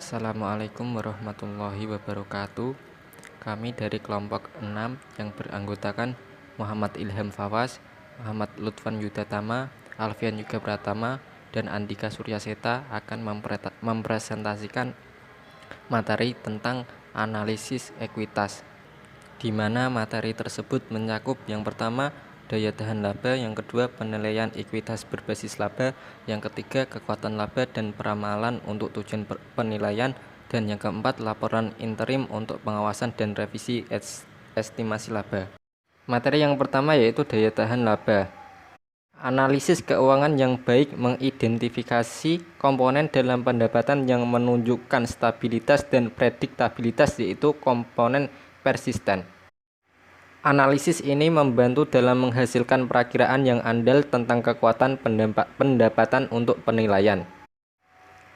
Assalamualaikum warahmatullahi wabarakatuh. Kami dari kelompok 6 yang beranggotakan Muhammad Ilham Fawas, Muhammad Lutfan Yudatama, Alfian Yuga Pratama, dan Andika Suryaseta akan mempresentasikan materi tentang analisis ekuitas, di mana materi tersebut mencakup yang pertama daya tahan laba, yang kedua penilaian ekuitas berbasis laba, yang ketiga kekuatan laba dan peramalan untuk tujuan penilaian, dan yang keempat laporan interim untuk pengawasan dan revisi estimasi laba. Materi yang pertama yaitu daya tahan laba. Analisis keuangan yang baik mengidentifikasi komponen dalam pendapatan yang menunjukkan stabilitas dan prediktabilitas, yaitu komponen persisten. Analisis ini membantu dalam menghasilkan perakiraan yang andal tentang kekuatan pendapatan untuk penilaian.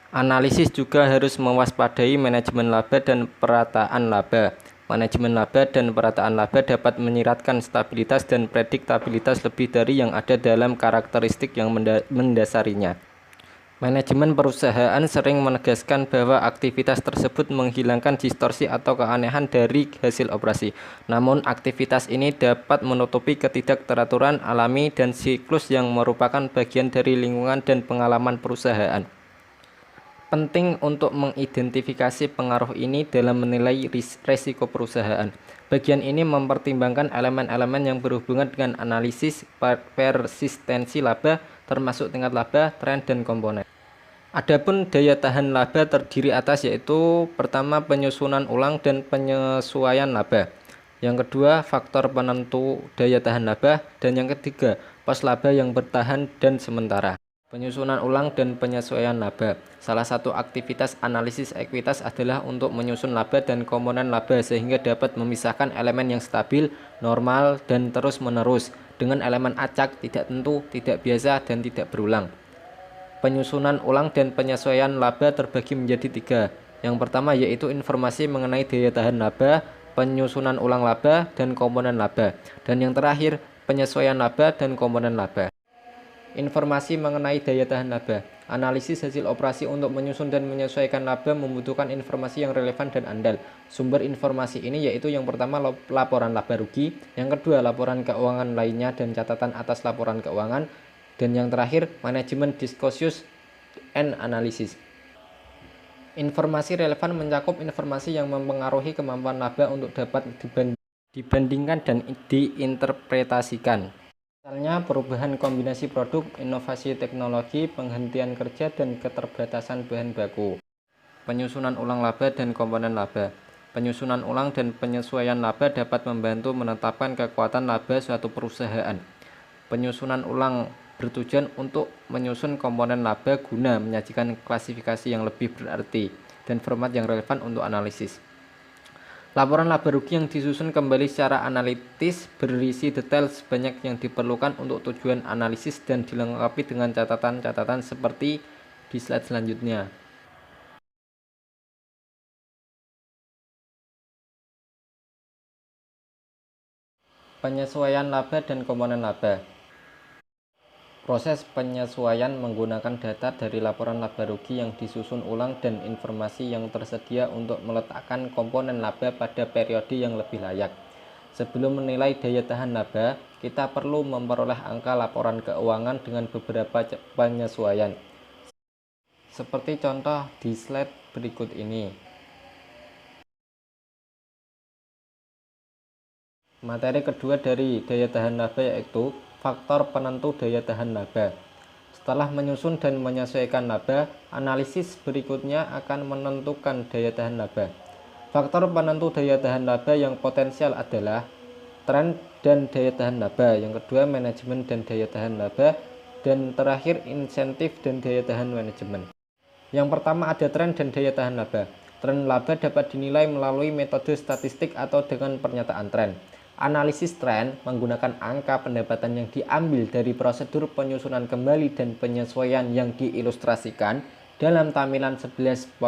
Analisis juga harus mewaspadai manajemen laba dan perataan laba. Manajemen laba dan perataan laba dapat menyiratkan stabilitas dan prediktabilitas lebih dari yang ada dalam karakteristik yang mendasarinya. Manajemen perusahaan sering menegaskan bahwa aktivitas tersebut menghilangkan distorsi atau keanehan dari hasil operasi. Namun, aktivitas ini dapat menutupi ketidakteraturan alami dan siklus yang merupakan bagian dari lingkungan dan pengalaman perusahaan. Penting untuk mengidentifikasi pengaruh ini dalam menilai risiko perusahaan. Bagian ini mempertimbangkan elemen-elemen yang berhubungan dengan analisis persistensi laba, termasuk tingkat laba, tren, dan komponen. Adapun daya tahan laba terdiri atas yaitu pertama penyusunan ulang dan penyesuaian laba. Yang kedua faktor penentu daya tahan laba, dan yang ketiga pos laba yang bertahan dan sementara. Penyusunan ulang dan penyesuaian laba. Salah satu aktivitas analisis ekuitas adalah untuk menyusun laba dan komponen laba sehingga dapat memisahkan elemen yang stabil, normal, dan terus-menerus dengan elemen acak, tidak tentu, tidak biasa, dan tidak berulang. Penyusunan ulang dan penyesuaian laba terbagi menjadi tiga. Yang pertama yaitu informasi mengenai daya tahan laba, penyusunan ulang laba, dan komponen laba. Dan yang terakhir, penyesuaian laba dan komponen laba. Informasi mengenai daya tahan laba. Analisis hasil operasi untuk menyusun dan menyesuaikan laba membutuhkan informasi yang relevan dan andal. Sumber informasi ini yaitu yang pertama laporan laba rugi, yang kedua laporan keuangan lainnya dan catatan atas laporan keuangan, dan yang terakhir manajemen diskursus and analysis. Informasi relevan mencakup informasi yang mempengaruhi kemampuan laba untuk dapat dibandingkan dan diinterpretasikan. Misalnya perubahan kombinasi produk, inovasi teknologi, penghentian kerja, dan keterbatasan bahan baku. Penyusunan ulang laba dan komponen laba. Penyusunan ulang dan penyesuaian laba dapat membantu menetapkan kekuatan laba suatu perusahaan. Penyusunan ulang bertujuan untuk menyusun komponen laba guna menyajikan klasifikasi yang lebih berarti dan format yang relevan untuk analisis. Laporan laba rugi yang disusun kembali secara analitis berisi detail sebanyak yang diperlukan untuk tujuan analisis dan dilengkapi dengan catatan-catatan seperti di slide selanjutnya. Penyesuaian laba dan komponen laba. Proses penyesuaian menggunakan data dari laporan laba rugi yang disusun ulang dan informasi yang tersedia untuk meletakkan komponen laba pada periode yang lebih layak. Sebelum menilai daya tahan laba, kita perlu memperoleh angka laporan keuangan dengan beberapa penyesuaian. Seperti contoh di slide berikut ini. Materi kedua dari daya tahan laba yaitu faktor penentu daya tahan laba. Setelah menyusun dan menyesuaikan laba, analisis berikutnya akan menentukan daya tahan laba. Faktor penentu daya tahan laba yang potensial adalah tren dan daya tahan laba, yang kedua manajemen dan daya tahan laba, dan terakhir insentif dan daya tahan manajemen. Yang pertama ada tren dan daya tahan laba. Tren laba dapat dinilai melalui metode statistik atau dengan pernyataan tren. Analisis tren menggunakan angka pendapatan yang diambil dari prosedur penyusunan kembali dan penyesuaian yang diilustrasikan dalam tampilan 11.2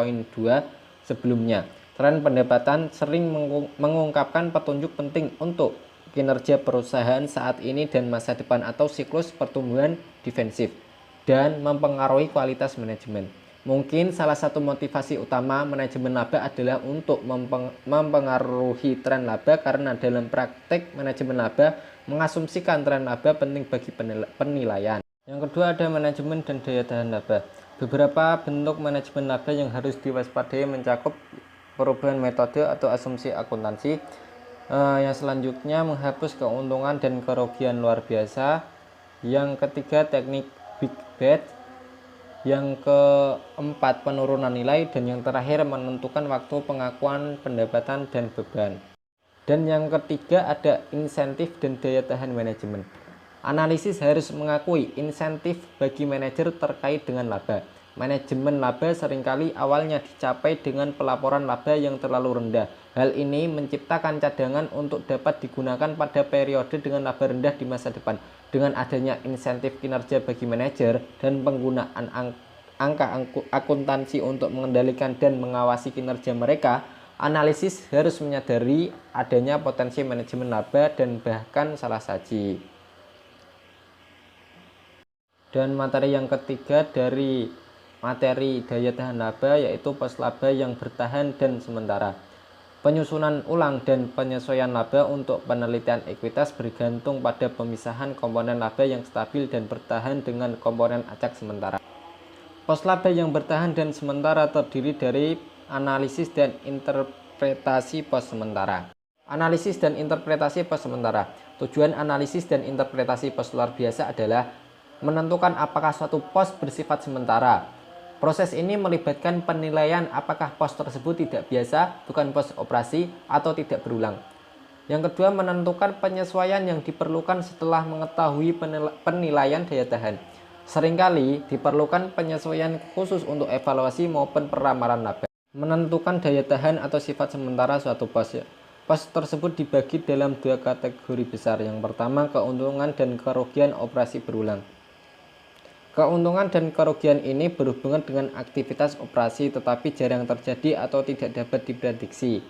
sebelumnya. Tren pendapatan sering mengungkapkan petunjuk penting untuk kinerja perusahaan saat ini dan masa depan atau siklus pertumbuhan defensif, dan mempengaruhi kualitas manajemen. Mungkin salah satu motivasi utama manajemen laba adalah untuk mempengaruhi tren laba, karena dalam praktek manajemen laba mengasumsikan tren laba penting bagi penilaian. Yang kedua ada manajemen dan daya tahan laba. Beberapa bentuk manajemen laba yang harus diwaspadai mencakup perubahan metode atau asumsi akuntansi. Yang selanjutnya menghapus keuntungan dan kerugian luar biasa. Yang ketiga teknik big bet. Yang keempat penurunan nilai, dan yang terakhir menentukan waktu pengakuan pendapatan dan beban. Dan yang ketiga ada insentif dan daya tahan manajemen. Analisis harus mengakui insentif bagi manajer terkait dengan laba. Manajemen laba seringkali awalnya dicapai dengan pelaporan laba yang terlalu rendah. Hal ini menciptakan cadangan untuk dapat digunakan pada periode dengan laba rendah di masa depan. Dengan adanya insentif kinerja bagi manajer dan penggunaan angka akuntansi untuk mengendalikan dan mengawasi kinerja mereka, analisis harus menyadari adanya potensi manajemen laba dan bahkan salah saji. Dan materi yang ketiga dari materi daya tahan laba yaitu pos laba yang bertahan dan sementara. Penyusunan ulang dan penyesuaian laba untuk penelitian ekuitas bergantung pada pemisahan komponen laba yang stabil dan bertahan dengan komponen acak sementara. Pos laba yang bertahan dan sementara terdiri dari analisis dan interpretasi pos sementara. Analisis dan interpretasi pos sementara. Tujuan analisis dan interpretasi pos luar biasa adalah menentukan apakah suatu pos bersifat sementara. Proses ini melibatkan penilaian apakah pos tersebut tidak biasa, bukan pos operasi, atau tidak berulang. Yang kedua, menentukan penyesuaian yang diperlukan setelah mengetahui penilaian daya tahan. Seringkali diperlukan penyesuaian khusus untuk evaluasi maupun peramalan laba. Menentukan daya tahan atau sifat sementara suatu pos. Pos tersebut dibagi dalam dua kategori besar. Yang pertama, keuntungan dan kerugian operasi berulang. Keuntungan dan kerugian ini berhubungan dengan aktivitas operasi tetapi jarang terjadi atau tidak dapat diprediksi.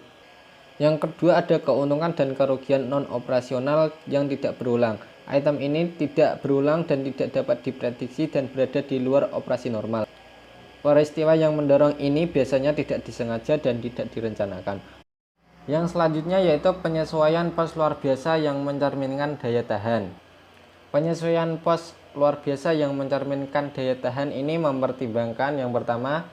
Yang kedua ada keuntungan dan kerugian non-operasional yang tidak berulang. Item ini tidak berulang dan tidak dapat diprediksi dan berada di luar operasi normal. Peristiwa yang mendorong ini biasanya tidak disengaja dan tidak direncanakan. Yang selanjutnya yaitu penyesuaian pos luar biasa yang mencerminkan daya tahan. Penyesuaian pos luar biasa yang mencerminkan daya tahan ini mempertimbangkan yang pertama,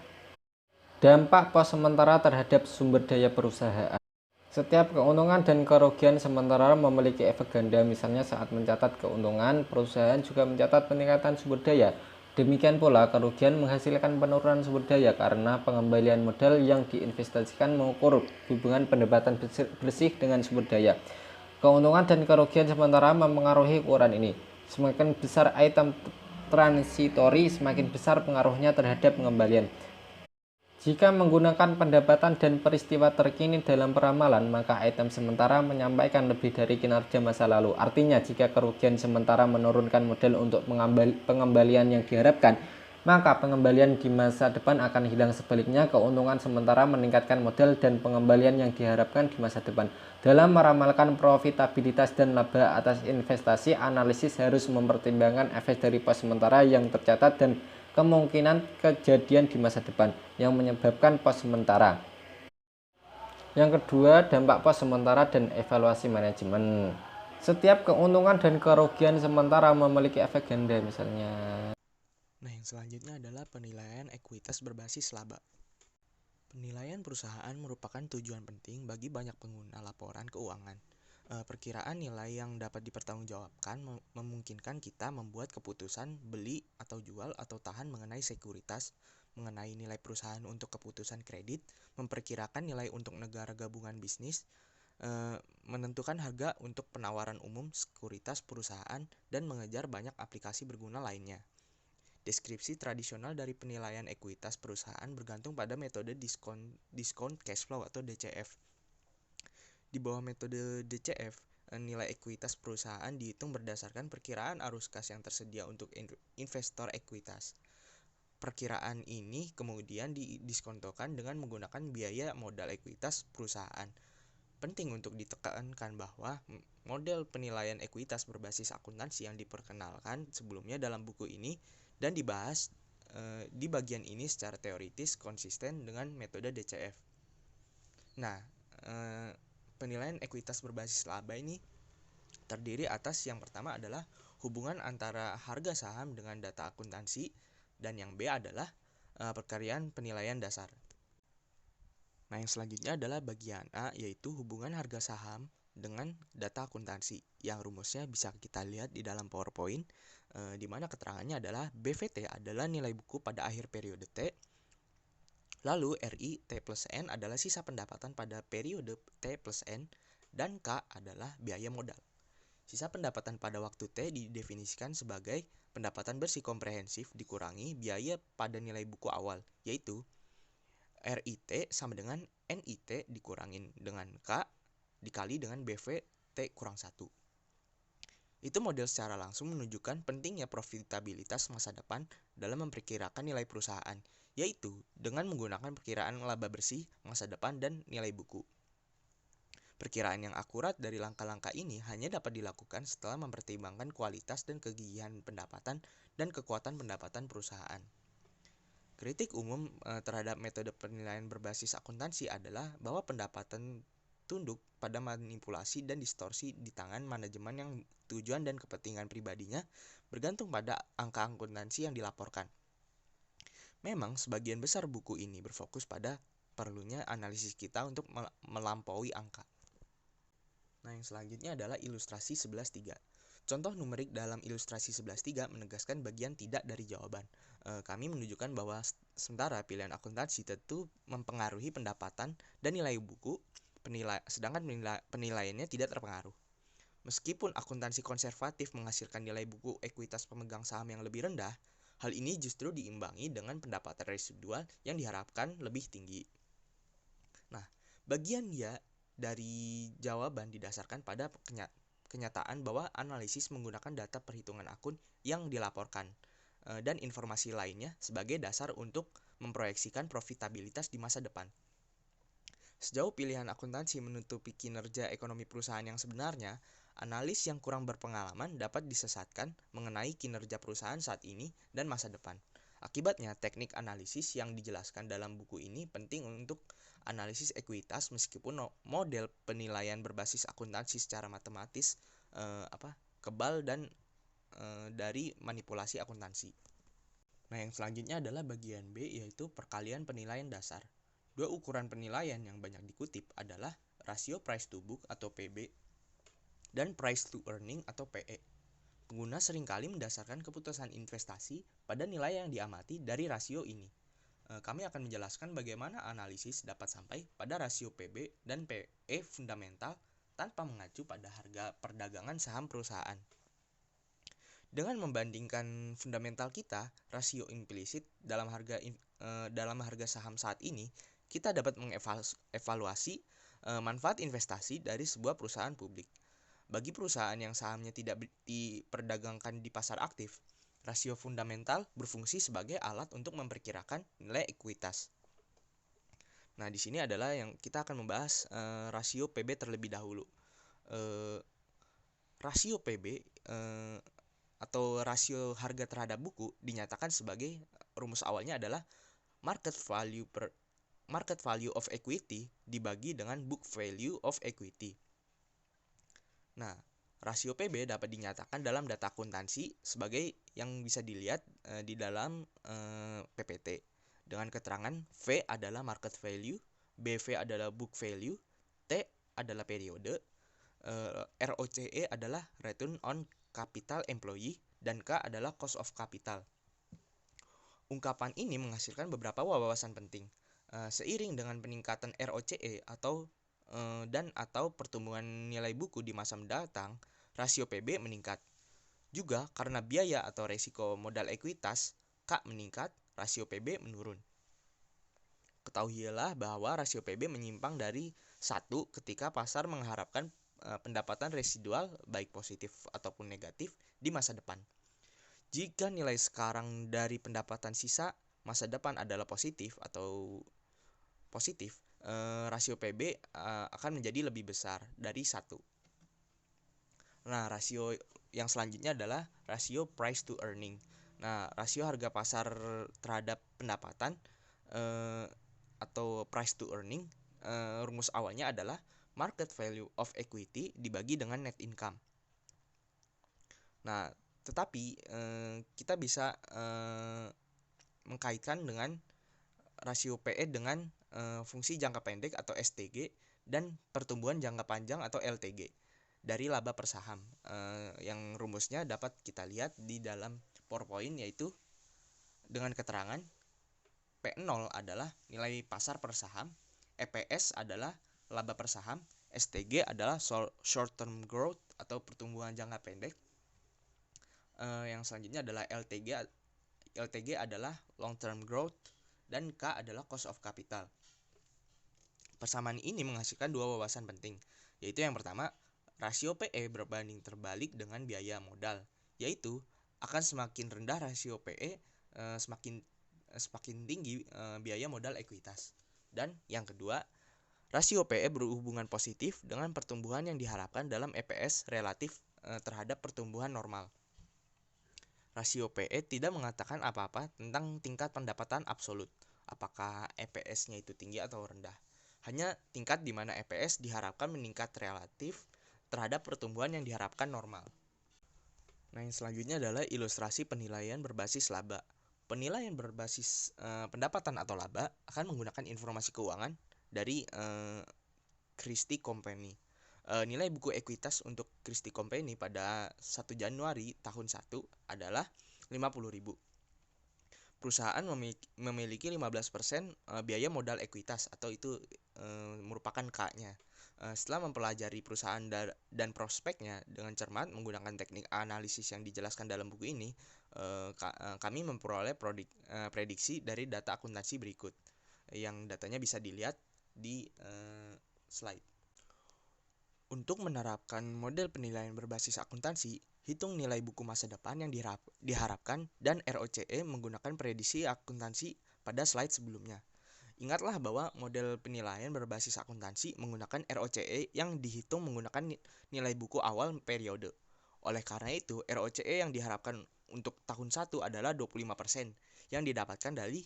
dampak pos sementara terhadap sumber daya perusahaan. Setiap keuntungan dan kerugian sementara memiliki efek ganda. Misalnya saat mencatat keuntungan, perusahaan juga mencatat peningkatan sumber daya. Demikian pula kerugian menghasilkan penurunan sumber daya karena pengembalian modal yang diinvestasikan mengukur hubungan pendapatan bersih dengan sumber daya. Keuntungan dan kerugian sementara mempengaruhi ukuran ini. Semakin besar item transitori, semakin besar pengaruhnya terhadap pengembalian. Jika menggunakan pendapatan dan peristiwa terkini dalam peramalan, maka item sementara menyampaikan lebih dari kinerja masa lalu. Artinya, jika kerugian sementara menurunkan modal untuk pengembalian yang diharapkan, maka pengembalian di masa depan akan hilang. Sebaliknya, keuntungan sementara meningkatkan modal dan pengembalian yang diharapkan di masa depan. Dalam meramalkan profitabilitas dan laba atas investasi, analisis harus mempertimbangkan efek dari pos sementara yang tercatat dan kemungkinan kejadian di masa depan yang menyebabkan pos sementara. Yang kedua, dampak pos sementara dan evaluasi manajemen. Setiap keuntungan dan kerugian sementara memiliki efek ganda misalnya. Nah, yang selanjutnya adalah penilaian ekuitas berbasis laba. Penilaian perusahaan merupakan tujuan penting bagi banyak pengguna laporan keuangan. Perkiraan nilai yang dapat dipertanggungjawabkan memungkinkan kita membuat keputusan beli atau jual atau tahan mengenai sekuritas, mengenai nilai perusahaan untuk keputusan kredit, memperkirakan nilai untuk negara gabungan bisnis, menentukan harga untuk penawaran umum sekuritas perusahaan, dan mengejar banyak aplikasi berguna lainnya. Deskripsi tradisional dari penilaian ekuitas perusahaan bergantung pada metode discount cash flow atau DCF. Di bawah metode DCF, nilai ekuitas perusahaan dihitung berdasarkan perkiraan arus kas yang tersedia untuk investor ekuitas. Perkiraan ini kemudian didiskontokan dengan menggunakan biaya modal ekuitas perusahaan. Penting untuk ditekankan bahwa model penilaian ekuitas berbasis akuntansi yang diperkenalkan sebelumnya dalam buku ini dan dibahas di bagian ini secara teoritis konsisten dengan metode DCF. Nah, penilaian ekuitas berbasis laba ini terdiri atas yang pertama adalah hubungan antara harga saham dengan data akuntansi, dan yang B adalah perkiraan penilaian dasar. Nah, yang selanjutnya adalah bagian A, yaitu hubungan harga saham dengan data akuntansi, yang rumusnya bisa kita lihat di dalam PowerPoint, di mana keterangannya adalah BVT adalah nilai buku pada akhir periode T, lalu RI T plus N adalah sisa pendapatan pada periode T plus N, dan K adalah biaya modal. Sisa pendapatan pada waktu T didefinisikan sebagai pendapatan bersih komprehensif dikurangi biaya pada nilai buku awal, yaitu RIT sama dengan NIT dikurangin dengan K dikali dengan BVT kurang 1. Itu model secara langsung menunjukkan pentingnya profitabilitas masa depan dalam memperkirakan nilai perusahaan, yaitu dengan menggunakan perkiraan laba bersih masa depan dan nilai buku. Perkiraan yang akurat dari langkah-langkah ini hanya dapat dilakukan setelah mempertimbangkan kualitas dan kegigihan pendapatan dan kekuatan pendapatan perusahaan. Kritik umum terhadap metode penilaian berbasis akuntansi adalah bahwa pendapatan tunduk pada manipulasi dan distorsi di tangan manajemen yang tujuan dan kepentingan pribadinya bergantung pada angka akuntansi yang dilaporkan. Memang sebagian besar buku ini berfokus pada perlunya analisis kita untuk melampaui angka. Nah, yang selanjutnya adalah ilustrasi 11.3. Contoh numerik dalam ilustrasi 11.3 menegaskan bagian tidak dari jawaban. Kami menunjukkan bahwa sementara pilihan akuntansi tentu mempengaruhi pendapatan dan nilai buku, sedangkan penilaiannya tidak terpengaruh. Meskipun akuntansi konservatif menghasilkan nilai buku ekuitas pemegang saham yang lebih rendah, hal ini justru diimbangi dengan pendapatan residual yang diharapkan lebih tinggi. Nah, bagian ya dari jawaban didasarkan pada kenyataan bahwa analisis menggunakan data perhitungan akun yang dilaporkan dan informasi lainnya sebagai dasar untuk memproyeksikan profitabilitas di masa depan. Sejauh pilihan akuntansi menutupi kinerja ekonomi perusahaan yang sebenarnya, analis yang kurang berpengalaman dapat disesatkan mengenai kinerja perusahaan saat ini dan masa depan. Akibatnya, teknik analisis yang dijelaskan dalam buku ini penting untuk analisis ekuitas, meskipun model penilaian berbasis akuntansi secara matematis kebal dan dari manipulasi akuntansi. Nah, yang selanjutnya adalah bagian B, yaitu perkalian penilaian dasar. Dua ukuran penilaian yang banyak dikutip adalah rasio price to book atau PB dan price to earning atau PE. Pengguna seringkali mendasarkan keputusan investasi pada nilai yang diamati dari rasio ini. Kami akan menjelaskan bagaimana analisis dapat sampai pada rasio PB dan PE fundamental tanpa mengacu pada harga perdagangan saham perusahaan. Dengan membandingkan fundamental kita, rasio implisit dalam harga saham saat ini, kita dapat mengevaluasi manfaat investasi dari sebuah perusahaan publik. Bagi perusahaan yang sahamnya tidak diperdagangkan di pasar aktif, rasio fundamental berfungsi sebagai alat untuk memperkirakan nilai ekuitas. Nah, di sini adalah yang kita akan membahas rasio PB terlebih dahulu. Rasio PB atau rasio harga terhadap buku dinyatakan sebagai rumus awalnya adalah market value of equity dibagi dengan book value of equity. Nah, rasio PB dapat dinyatakan dalam data akuntansi sebagai yang bisa dilihat di dalam PPT dengan keterangan V adalah market value, BV adalah book value, T adalah periode, ROCE adalah return on capital employee, dan K adalah cost of capital. Ungkapan ini menghasilkan beberapa wawasan penting. Seiring dengan peningkatan ROCE atau pertumbuhan nilai buku di masa mendatang, rasio PB meningkat. Juga karena biaya atau resiko modal ekuitas K meningkat, rasio PB menurun. Ketahuilah bahwa rasio PB menyimpang dari 1 ketika pasar mengharapkan pendapatan residual baik positif ataupun negatif di masa depan. Jika nilai sekarang dari pendapatan sisa masa depan adalah positif, rasio PB akan menjadi lebih besar dari 1. Nah, rasio yang selanjutnya adalah rasio price to earning. Nah, rasio harga pasar terhadap pendapatan atau price to earning, rumus awalnya adalah market value of equity dibagi dengan net income. Nah, tetapi kita bisa mengkaitkan dengan rasio PE dengan fungsi jangka pendek atau STG dan pertumbuhan jangka panjang atau LTG dari laba per saham, yang rumusnya dapat kita lihat di dalam PowerPoint, yaitu dengan keterangan P0 adalah nilai pasar per saham, EPS adalah laba per saham, STG adalah short term growth atau pertumbuhan jangka pendek, yang selanjutnya adalah LTG adalah long term growth, dan K adalah cost of capital. Persamaan ini menghasilkan dua wawasan penting, yaitu yang pertama, rasio PE berbanding terbalik dengan biaya modal, yaitu akan semakin rendah rasio PE semakin tinggi biaya modal ekuitas. Dan yang kedua, rasio PE berhubungan positif dengan pertumbuhan yang diharapkan dalam EPS relatif terhadap pertumbuhan normal. Rasio PE tidak mengatakan apa-apa tentang tingkat pendapatan absolut, apakah EPS-nya itu tinggi atau rendah. Hanya tingkat di mana EPS diharapkan meningkat relatif terhadap pertumbuhan yang diharapkan normal. Nah, yang selanjutnya adalah ilustrasi penilaian berbasis laba. Penilaian berbasis pendapatan atau laba akan menggunakan informasi keuangan dari Christie Company. Nilai buku ekuitas untuk Christie Company pada 1 Januari tahun 1 adalah 50.000. Perusahaan memiliki 15% biaya modal ekuitas, atau itu merupakan K-nya. Setelah mempelajari perusahaan dan prospeknya dengan cermat menggunakan teknik analisis yang dijelaskan dalam buku ini, kami memperoleh prediksi dari data akuntansi berikut, yang datanya bisa dilihat di slide. Untuk menerapkan model penilaian berbasis akuntansi, hitung nilai buku masa depan yang diharapkan dan ROCE menggunakan prediksi akuntansi pada slide sebelumnya. Ingatlah bahwa model penilaian berbasis akuntansi menggunakan ROCE yang dihitung menggunakan nilai buku awal periode. Oleh karena itu, ROCE yang diharapkan untuk tahun 1 adalah 25% yang didapatkan dari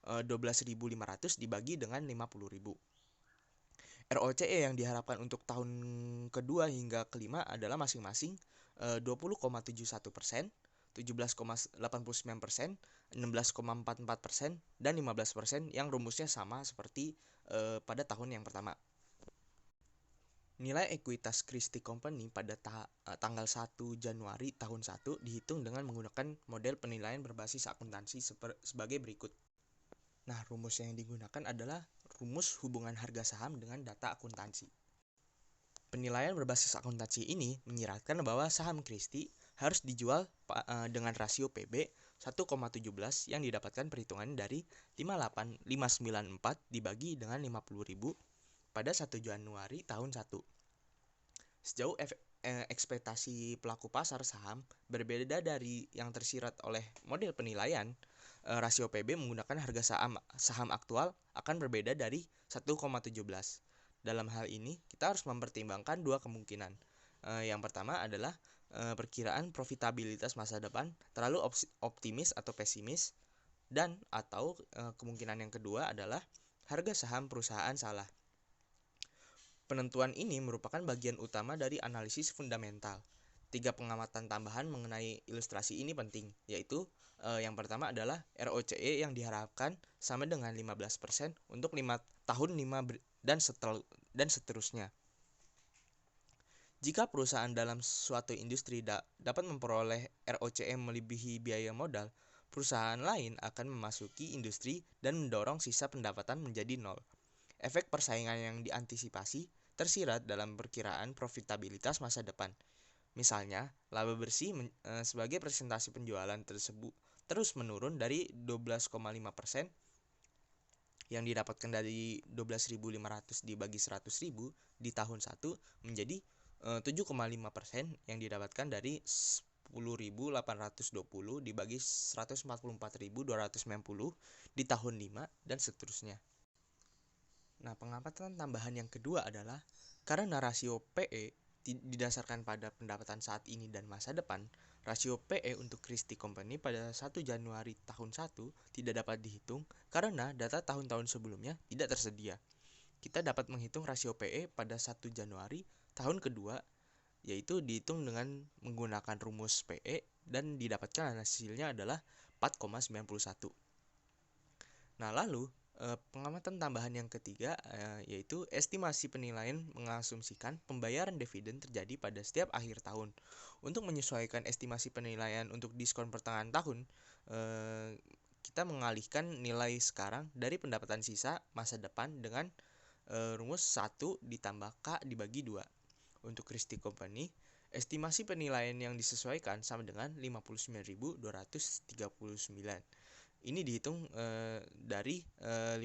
12.500 dibagi dengan 50.000. ROCE yang diharapkan untuk tahun kedua hingga kelima adalah masing-masing 20,71%, 17,89%, 16,44%, dan 15%, yang rumusnya sama seperti pada tahun yang pertama. Nilai ekuitas Christie Company pada tanggal 1 Januari tahun 1 dihitung dengan menggunakan model penilaian berbasis akuntansi sebagai berikut. Nah, rumus yang digunakan adalah rumus hubungan harga saham dengan data akuntansi. Penilaian berbasis akuntansi ini menyiratkan bahwa saham Christie harus dijual dengan rasio PB 1,17 yang didapatkan perhitungan dari 58.594 dibagi dengan 50.000 pada 1 Januari tahun 1. Sejauh ekspektasi pelaku pasar saham berbeda dari yang tersirat oleh model penilaian, rasio PB menggunakan harga saham aktual akan berbeda dari 1,17. Dalam hal ini, kita harus mempertimbangkan dua kemungkinan. Yang pertama adalah perkiraan profitabilitas masa depan terlalu optimis atau pesimis, dan atau kemungkinan yang kedua adalah harga saham perusahaan salah. Penentuan ini merupakan bagian utama dari analisis fundamental. 3 pengamatan tambahan mengenai ilustrasi ini penting, yaitu yang pertama adalah ROCE yang diharapkan sama dengan 15% untuk 5 tahun dan seterusnya. Jika perusahaan dalam suatu industri dapat memperoleh ROCE melebihi biaya modal, perusahaan lain akan memasuki industri dan mendorong sisa pendapatan menjadi nol. Efek persaingan yang diantisipasi tersirat dalam perkiraan profitabilitas masa depan. Misalnya, laba bersih sebagai presentasi penjualan tersebut terus menurun dari 12,5% yang didapatkan dari 12.500 dibagi 100.000 di tahun 1 menjadi 7,5% yang didapatkan dari 10.820 dibagi 144.290 di tahun 5 dan seterusnya. Nah, pengamatan tambahan yang kedua adalah karena rasio PE didasarkan pada pendapatan saat ini dan masa depan, rasio PE untuk Christie Company pada 1 Januari tahun 1 tidak dapat dihitung karena data tahun-tahun sebelumnya tidak tersedia. Kita dapat menghitung rasio PE pada 1 Januari tahun kedua, yaitu dihitung dengan menggunakan rumus PE dan didapatkan hasilnya adalah 4,91. Nah, lalu pengamatan tambahan yang ketiga yaitu estimasi penilaian mengasumsikan pembayaran dividen terjadi pada setiap akhir tahun. Untuk menyesuaikan estimasi penilaian untuk diskon pertengahan tahun, kita mengalihkan nilai sekarang dari pendapatan sisa masa depan dengan rumus 1 ditambah K dibagi 2. Untuk Christie Company, estimasi penilaian yang disesuaikan sama dengan 59.239. Ini dihitung dari 50.000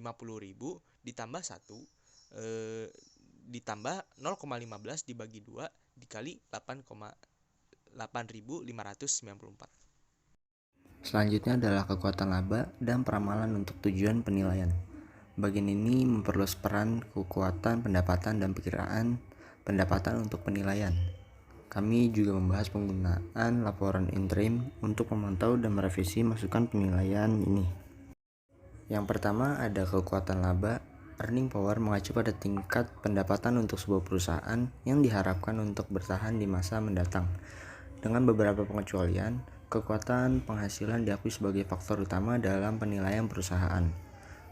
ditambah 1 ditambah 0,15 dibagi 2 dikali 8,8594. Selanjutnya adalah kekuatan laba dan peramalan untuk tujuan penilaian. Bagian ini memperluas peran kekuatan pendapatan dan perkiraan pendapatan untuk penilaian. Kami juga membahas penggunaan laporan interim untuk memantau dan merevisi masukan penilaian ini. Yang pertama ada kekuatan laba. Earning power mengacu pada tingkat pendapatan untuk sebuah perusahaan yang diharapkan untuk bertahan di masa mendatang. Dengan beberapa pengecualian, kekuatan penghasilan diakui sebagai faktor utama dalam penilaian perusahaan.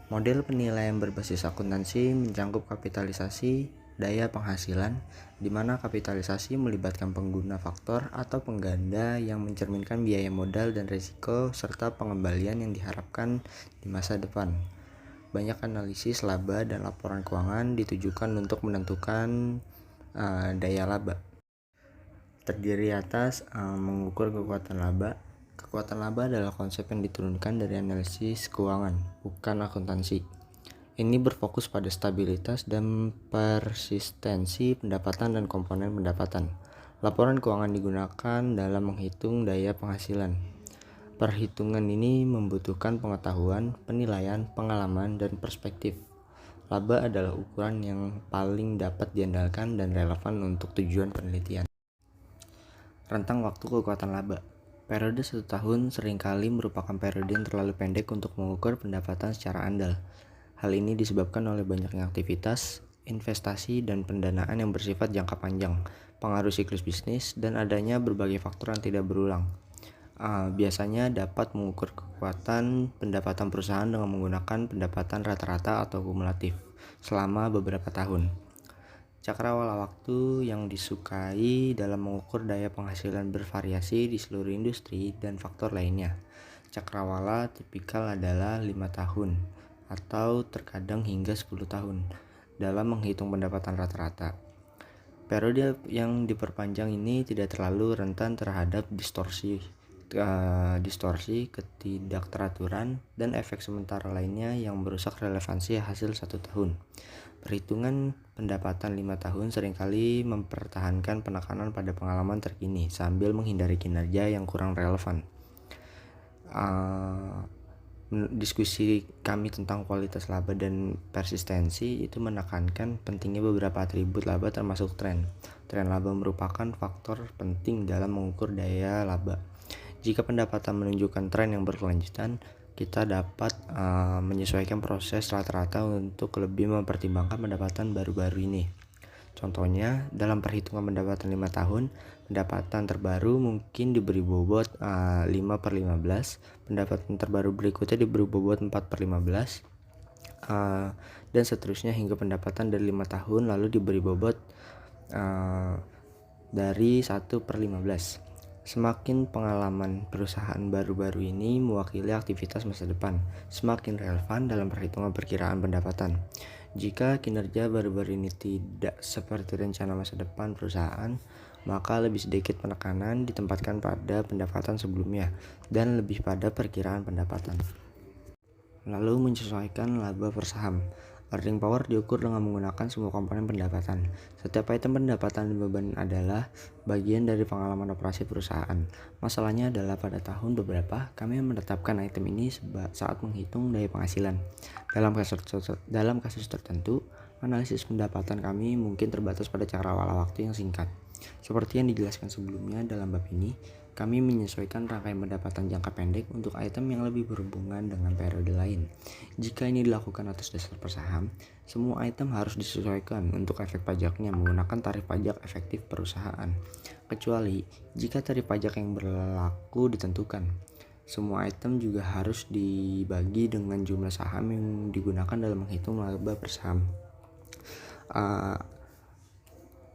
Model penilaian berbasis akuntansi mencangkup kapitalisasi, daya penghasilan, di mana kapitalisasi melibatkan pengguna faktor atau pengganda yang mencerminkan biaya modal dan risiko serta pengembalian yang diharapkan di masa depan. Banyak analisis laba dan laporan keuangan ditujukan untuk menentukan daya laba. Terdiri atas mengukur kekuatan laba. Kekuatan laba adalah konsep yang diturunkan dari analisis keuangan, bukan akuntansi. Ini berfokus pada stabilitas dan persistensi pendapatan dan komponen pendapatan. Laporan keuangan digunakan dalam menghitung daya penghasilan. Perhitungan ini membutuhkan pengetahuan, penilaian, pengalaman, dan perspektif. Laba adalah ukuran yang paling dapat diandalkan dan relevan untuk tujuan penelitian. Rentang waktu kekuatan laba. Periode 1 tahun seringkali merupakan periode yang terlalu pendek untuk mengukur pendapatan secara andal. Hal ini disebabkan oleh banyaknya aktivitas, investasi, dan pendanaan yang bersifat jangka panjang, pengaruh siklus bisnis, dan adanya berbagai faktor yang tidak berulang. Biasanya dapat mengukur kekuatan pendapatan perusahaan dengan menggunakan pendapatan rata-rata atau kumulatif selama beberapa tahun. Cakrawala waktu yang disukai dalam mengukur daya penghasilan bervariasi di seluruh industri dan faktor lainnya. Cakrawala tipikal adalah 5 tahun atau terkadang hingga 10 tahun dalam menghitung pendapatan rata-rata. Periode yang diperpanjang ini tidak terlalu rentan terhadap distorsi, ketidakteraturan, dan efek sementara lainnya yang merusak relevansi hasil 1 tahun. Perhitungan pendapatan 5 tahun seringkali mempertahankan penekanan pada pengalaman terkini sambil menghindari kinerja yang kurang relevan. Diskusi kami tentang kualitas laba dan persistensi itu menekankan pentingnya beberapa atribut laba termasuk tren. Tren laba merupakan faktor penting dalam mengukur daya laba. Jika pendapatan menunjukkan tren yang berkelanjutan, kita dapat menyesuaikan proses rata-rata untuk lebih mempertimbangkan pendapatan baru-baru ini. Contohnya, dalam perhitungan pendapatan 5 tahun, pendapatan terbaru mungkin diberi bobot 5/15, pendapatan terbaru berikutnya diberi bobot 4/15, dan seterusnya hingga pendapatan dari 5 tahun lalu diberi bobot dari 1/15. Semakin pengalaman perusahaan baru-baru ini mewakili aktivitas masa depan, semakin relevan dalam perhitungan perkiraan pendapatan. Jika kinerja baru-baru ini tidak seperti rencana masa depan perusahaan, maka lebih sedikit penekanan ditempatkan pada pendapatan sebelumnya dan lebih pada perkiraan pendapatan. Lalu menyesuaikan laba per saham. Earning power diukur dengan menggunakan semua komponen pendapatan. Setiap item pendapatan dan beban adalah bagian dari pengalaman operasi perusahaan. Masalahnya adalah pada tahun beberapa kami menetapkan item ini saat menghitung daya penghasilan. Dalam kasus tertentu, analisis pendapatan kami mungkin terbatas pada cakrawala waktu yang singkat. Seperti yang dijelaskan sebelumnya dalam bab ini, kami menyesuaikan rangkaian pendapatan jangka pendek untuk item yang lebih berhubungan dengan periode lain. Jika ini dilakukan atas dasar per saham, semua item harus disesuaikan untuk efek pajaknya menggunakan tarif pajak efektif perusahaan, kecuali jika tarif pajak yang berlaku ditentukan. Semua item juga harus dibagi dengan jumlah saham yang digunakan dalam menghitung laba per saham.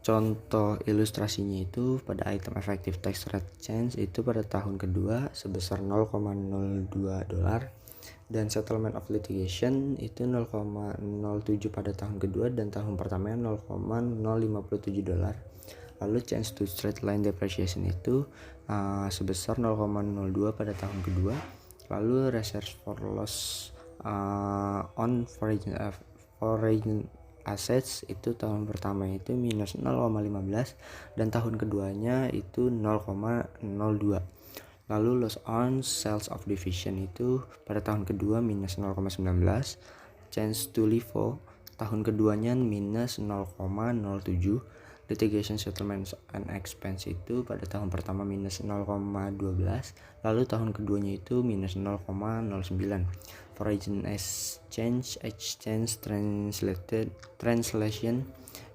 Contoh ilustrasinya itu pada item effective tax rate change itu pada tahun kedua sebesar $0,02 dan settlement of litigation itu 0,07 pada tahun kedua dan tahun pertamanya $0,057. Lalu change to straight line depreciation itu sebesar 0,02 pada tahun kedua. Lalu reserve for loss on foreign assets itu tahun pertama itu minus 0,15 dan tahun keduanya itu 0,02. Lalu loss on sales of division itu pada tahun kedua minus 0,19. Change to LIFO tahun keduanya minus 0,07. Litigation settlements and expense itu pada tahun pertama minus 0,12, lalu tahun keduanya itu minus 0,09. Foreign exchange translation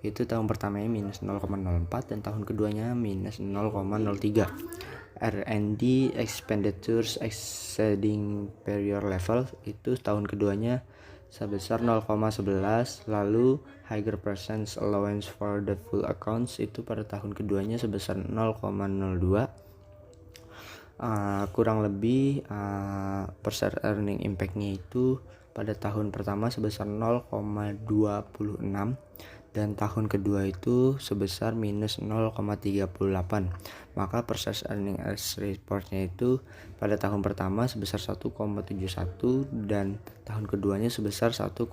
itu tahun pertamanya minus 0,04 dan tahun keduanya minus 0,03. R&D expenditures exceeding prior level itu tahun keduanya sebesar 0,11. Lalu higher percent allowance for the full accounts itu pada tahun keduanya sebesar 0,02. Kurang lebih per earning impact-nya itu pada tahun pertama sebesar 0,26 dan tahun kedua itu sebesar minus 0,38. Maka per earning as report-nya itu pada tahun pertama sebesar 1,71 dan tahun keduanya sebesar 1,01.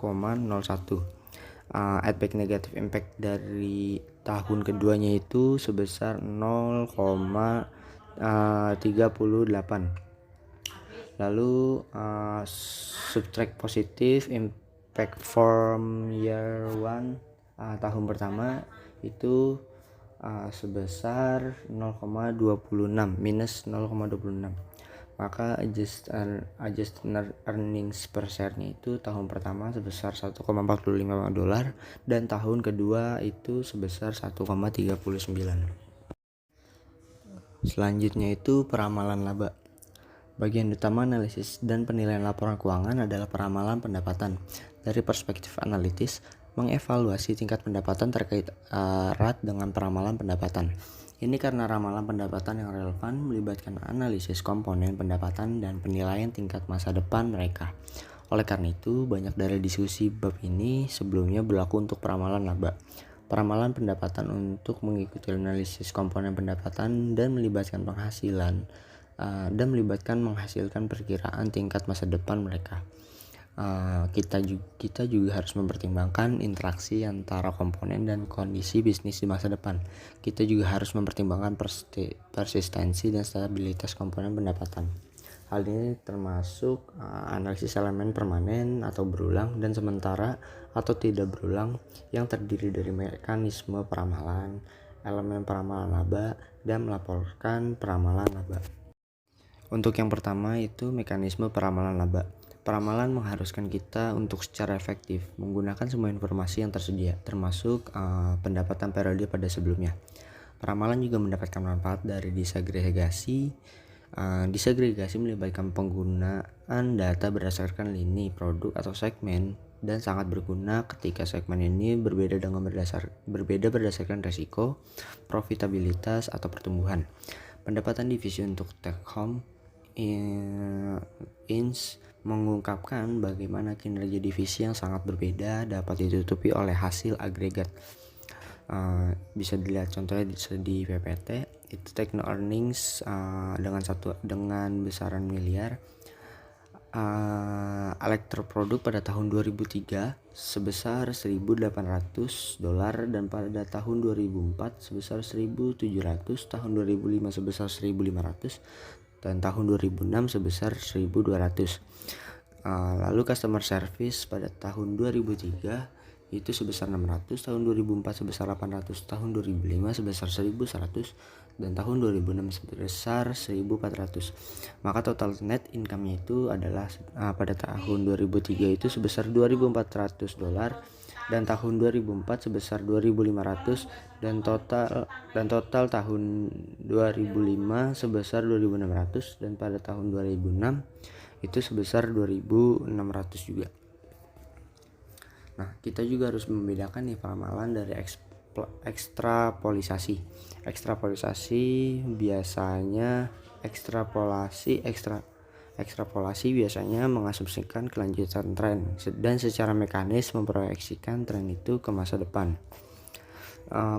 Add back negative impact dari tahun keduanya itu sebesar 0,38. Lalu subtract positive impact from year 1 tahun pertama itu sebesar 0,26 minus 0,26. Maka adjusted earnings per share-nya itu tahun pertama sebesar $1,45 dan tahun kedua itu sebesar 1,39. Selanjutnya itu peramalan laba. Bagian utama analisis dan penilaian laporan keuangan adalah peramalan pendapatan. Dari perspektif analitis, mengevaluasi tingkat pendapatan terkait erat dengan peramalan pendapatan. Ini karena ramalan pendapatan yang relevan melibatkan analisis komponen pendapatan dan penilaian tingkat masa depan mereka. Oleh karena itu, banyak dari diskusi bab ini sebelumnya berlaku untuk peramalan laba. Peramalan pendapatan untuk mengikuti analisis komponen pendapatan dan melibatkan menghasilkan perkiraan tingkat masa depan mereka. Kita juga harus mempertimbangkan interaksi antara komponen dan kondisi bisnis di masa depan. Kita juga harus mempertimbangkan persistensi dan stabilitas komponen pendapatan. Hal ini termasuk analisis elemen permanen atau berulang dan sementara atau tidak berulang yang terdiri dari mekanisme peramalan, elemen peramalan laba, dan melaporkan peramalan laba. Untuk yang pertama itu mekanisme peramalan laba. Peramalan mengharuskan kita untuk secara efektif menggunakan semua informasi yang tersedia, termasuk pendapatan periode pada sebelumnya. Peramalan juga mendapatkan manfaat dari disagregasi. Disagregasi melibatkan penggunaan data berdasarkan lini, produk, atau segmen dan sangat berguna ketika segmen ini berbeda berdasarkan resiko, profitabilitas, atau pertumbuhan. Pendapatan divisi untuk take home mengungkapkan bagaimana kinerja divisi yang sangat berbeda dapat ditutupi oleh hasil agregat. Bisa dilihat contohnya di PPT itu techno earnings dengan besaran miliar. Elektroproduk pada tahun 2003 sebesar $1.800 dan pada tahun 2004 sebesar 1.700, tahun 2005 sebesar 1.500 dan tahun 2006 sebesar 1.200. Lalu customer service pada tahun 2003 itu sebesar 600, tahun 2004 sebesar 800, tahun 2005 sebesar 1100, dan tahun 2006 sebesar 1400. Maka total net income-nya itu adalah pada tahun 2003 itu sebesar 2.400 dolar, dan tahun 2004 sebesar 2.500, dan total tahun 2005 sebesar 2.600, dan pada tahun 2006 itu sebesar 2.600 juga. Nah, kita juga harus membedakan nih peramalan dari ekstrapolisasi. Ekstrapolasi biasanya mengasumsikan kelanjutan tren dan secara mekanis memproyeksikan tren itu ke masa depan.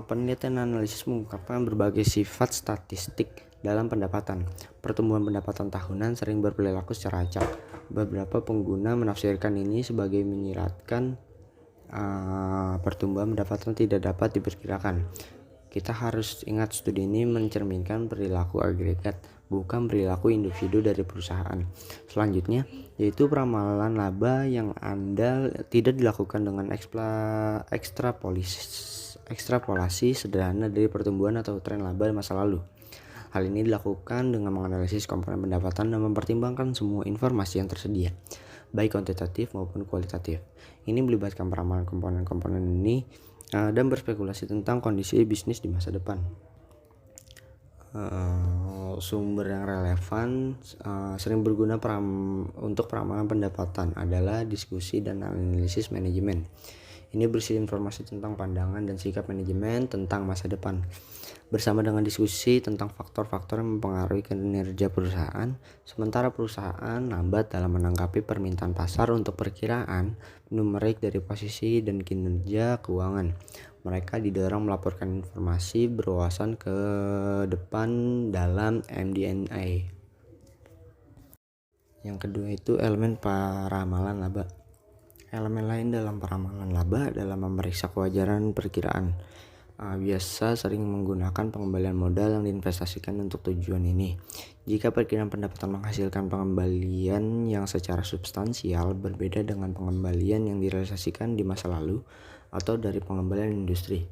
Penelitian analisis mengungkapkan berbagai sifat statistik dalam pendapatan. Pertumbuhan pendapatan tahunan sering berperilaku secara acak. Beberapa pengguna menafsirkan ini sebagai menyiratkan pertumbuhan pendapatan tidak dapat diperkirakan. Kita harus ingat studi ini mencerminkan perilaku agregat, bukan perilaku individu dari perusahaan. Selanjutnya, yaitu peramalan laba yang andal tidak dilakukan dengan ekstrapolasi sederhana dari pertumbuhan atau tren laba masa lalu. Hal ini dilakukan dengan menganalisis komponen pendapatan dan mempertimbangkan semua informasi yang tersedia, baik kuantitatif maupun kualitatif. Ini melibatkan peramalan komponen-komponen ini dan berspekulasi tentang kondisi bisnis di masa depan. Sumber yang relevan sering berguna untuk peramalan pendapatan adalah diskusi dan analisis manajemen. Ini berisi informasi tentang pandangan dan sikap manajemen tentang masa depan, bersama dengan diskusi tentang faktor-faktor yang mempengaruhi kinerja perusahaan. Sementara perusahaan lambat dalam menanggapi permintaan pasar untuk perkiraan numerik dari posisi dan kinerja keuangan, mereka didorong melaporkan informasi berwawasan ke depan dalam MD&A. Yang kedua itu elemen peramalan laba. Elemen lain dalam peramalan laba adalah memeriksa kewajaran perkiraan. Biasa sering menggunakan pengembalian modal yang diinvestasikan untuk tujuan ini. Jika perkiraan pendapatan menghasilkan pengembalian yang secara substansial berbeda dengan pengembalian yang direalisasikan di masa lalu atau dari pengembalian industri,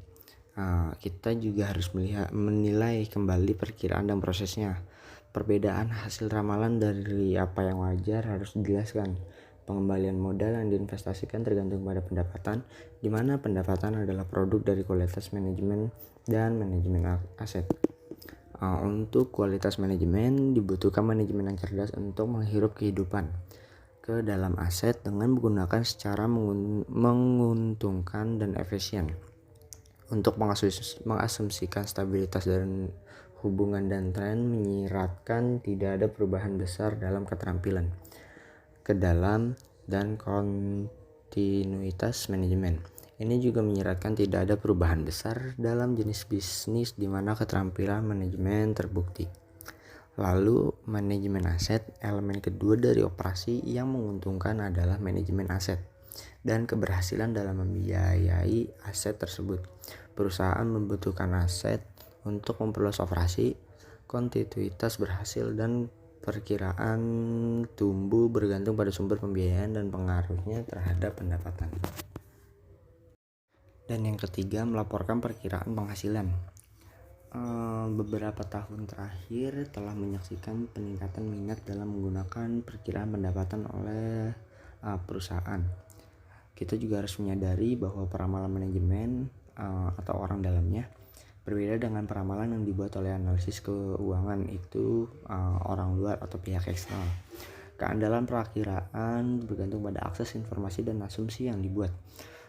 kita juga harus menilai kembali perkiraan dan prosesnya. Perbedaan hasil ramalan dari apa yang wajar harus dijelaskan. Pengembalian modal yang diinvestasikan tergantung pada pendapatan, di mana pendapatan adalah produk dari kualitas manajemen dan manajemen aset. Untuk kualitas manajemen, dibutuhkan manajemen yang cerdas untuk menghirup kehidupan ke dalam aset dengan menggunakan secara menguntungkan dan efisien. Untuk mengasumsikan stabilitas dan hubungan dan tren, menyiratkan tidak ada perubahan besar dalam keterampilan ke dalam dan kontinuitas manajemen. Ini juga menyiratkan tidak ada perubahan besar dalam jenis bisnis di mana keterampilan manajemen terbukti. Lalu manajemen aset, elemen kedua dari operasi yang menguntungkan adalah manajemen aset dan keberhasilan dalam membiayai aset tersebut. Perusahaan membutuhkan aset untuk memperluas operasi, kontinuitas berhasil, dan perkiraan tumbuh bergantung pada sumber pembiayaan dan pengaruhnya terhadap pendapatan. Dan yang ketiga, melaporkan perkiraan penghasilan. Beberapa tahun terakhir telah menyaksikan peningkatan minat dalam menggunakan perkiraan pendapatan oleh perusahaan. Kita juga harus menyadari bahwa peramalan manajemen atau orang dalamnya berbeda dengan peramalan yang dibuat oleh analisis keuangan itu orang luar atau pihak eksternal. Keandalan perakiraan bergantung pada akses informasi dan asumsi yang dibuat.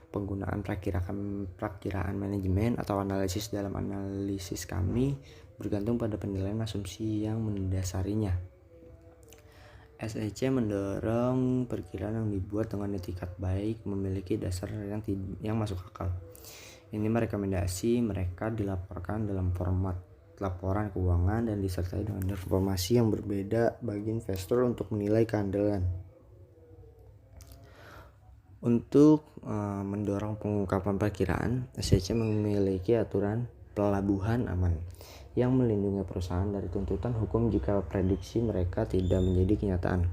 Penggunaan perakiraan manajemen atau analisis dalam analisis kami bergantung pada penilaian asumsi yang mendasarinya. SEC mendorong perkiraan yang dibuat dengan etikat baik memiliki dasar yang masuk akal. Ini merekomendasi mereka dilaporkan dalam format laporan keuangan dan disertai dengan informasi yang berbeda bagi investor untuk menilai keandalan. Untuk mendorong pengungkapan perkiraan, SEC memiliki aturan pelabuhan aman yang melindungi perusahaan dari tuntutan hukum jika prediksi mereka tidak menjadi kenyataan.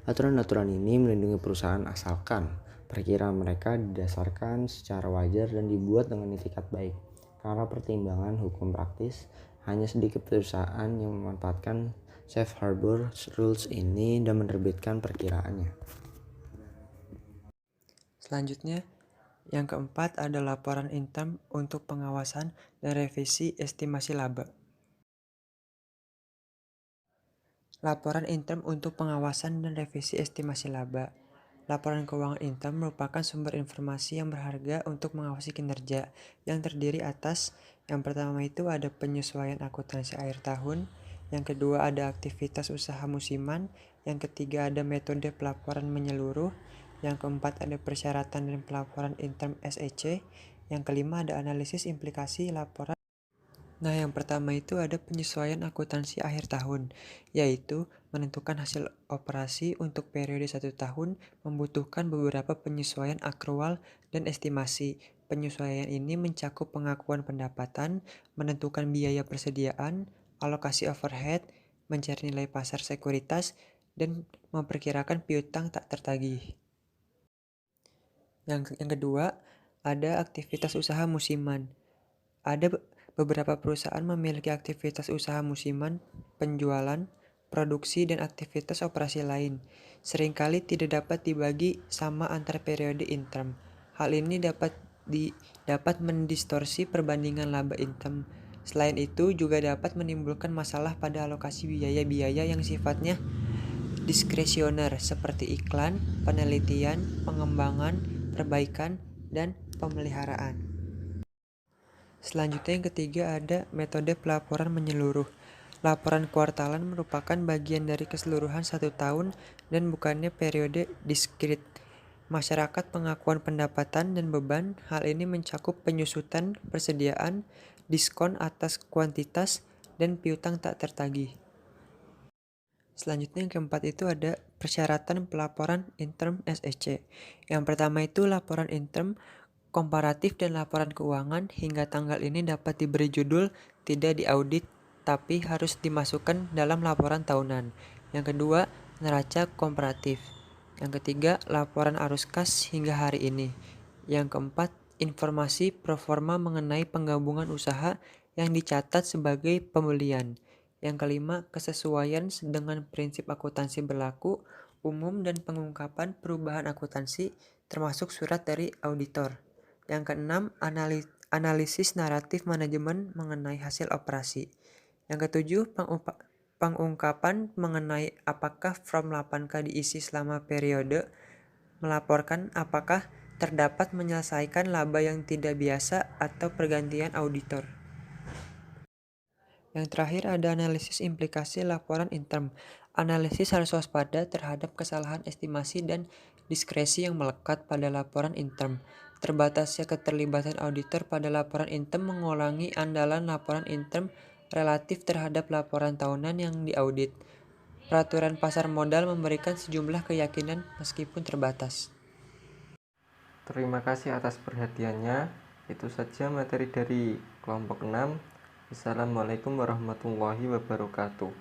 Aturan-aturan ini melindungi perusahaan asalkan Perkiraan mereka didasarkan secara wajar dan dibuat dengan itikat baik. Karena pertimbangan hukum praktis, hanya sedikit perusahaan yang memanfaatkan safe harbor rules ini dan menerbitkan perkiraannya. Selanjutnya, yang keempat ada laporan intern untuk pengawasan dan revisi estimasi laba. Laporan intern untuk pengawasan dan revisi estimasi laba. Laporan keuangan intern merupakan sumber informasi yang berharga untuk mengawasi kinerja, yang terdiri atas yang pertama itu ada penyesuaian akuntansi akhir tahun, yang kedua ada aktivitas usaha musiman, yang ketiga ada metode pelaporan menyeluruh, yang keempat ada persyaratan dan pelaporan intern SEC, yang kelima ada analisis implikasi laporan. Nah, yang pertama itu ada penyesuaian akuntansi akhir tahun, yaitu menentukan hasil operasi untuk periode 1 tahun membutuhkan beberapa penyesuaian akrual dan estimasi. Penyesuaian ini mencakup pengakuan pendapatan, menentukan biaya persediaan, alokasi overhead, mencari nilai pasar sekuritas, dan memperkirakan piutang tak tertagih. Yang kedua, ada aktivitas usaha musiman. Ada beberapa perusahaan memiliki aktivitas usaha musiman, penjualan, produksi, dan aktivitas operasi lain. Seringkali tidak dapat dibagi sama antar periode intern. Hal ini dapat mendistorsi perbandingan laba intern. Selain itu, juga dapat menimbulkan masalah pada alokasi biaya-biaya yang sifatnya diskresioner seperti iklan, penelitian, pengembangan, perbaikan, dan pemeliharaan. Selanjutnya yang ketiga ada metode pelaporan menyeluruh. Laporan kuartalan merupakan bagian dari keseluruhan 1 tahun dan bukannya periode diskrit. Masyarakat pengakuan pendapatan dan beban, hal ini mencakup penyusutan, persediaan, diskon atas kuantitas, dan piutang tak tertagih. Selanjutnya yang keempat itu ada persyaratan pelaporan intern SEC. Yang pertama itu laporan intern komparatif dan laporan keuangan hingga tanggal ini dapat diberi judul tidak diaudit tapi harus dimasukkan dalam laporan tahunan. Yang kedua, neraca komparatif. Yang ketiga, laporan arus kas hingga hari ini. Yang keempat, informasi proforma mengenai penggabungan usaha yang dicatat sebagai pembelian. Yang kelima, kesesuaian dengan prinsip akuntansi berlaku umum dan pengungkapan perubahan akuntansi termasuk surat dari auditor. Yang keenam, analisis naratif manajemen mengenai hasil operasi. Yang ketujuh, pengungkapan mengenai apakah form 8K diisi selama periode, melaporkan apakah terdapat menyelesaikan laba yang tidak biasa atau pergantian auditor. Yang terakhir ada analisis implikasi laporan intern. Analisis harus waspada terhadap kesalahan estimasi dan diskresi yang melekat pada laporan intern. Terbatasnya keterlibatan auditor pada laporan intern mengurangi andalan laporan intern relatif terhadap laporan tahunan yang diaudit. Peraturan pasar modal memberikan sejumlah keyakinan meskipun terbatas. Terima kasih atas perhatiannya. Itu saja materi dari kelompok 6. Assalamualaikum warahmatullahi wabarakatuh.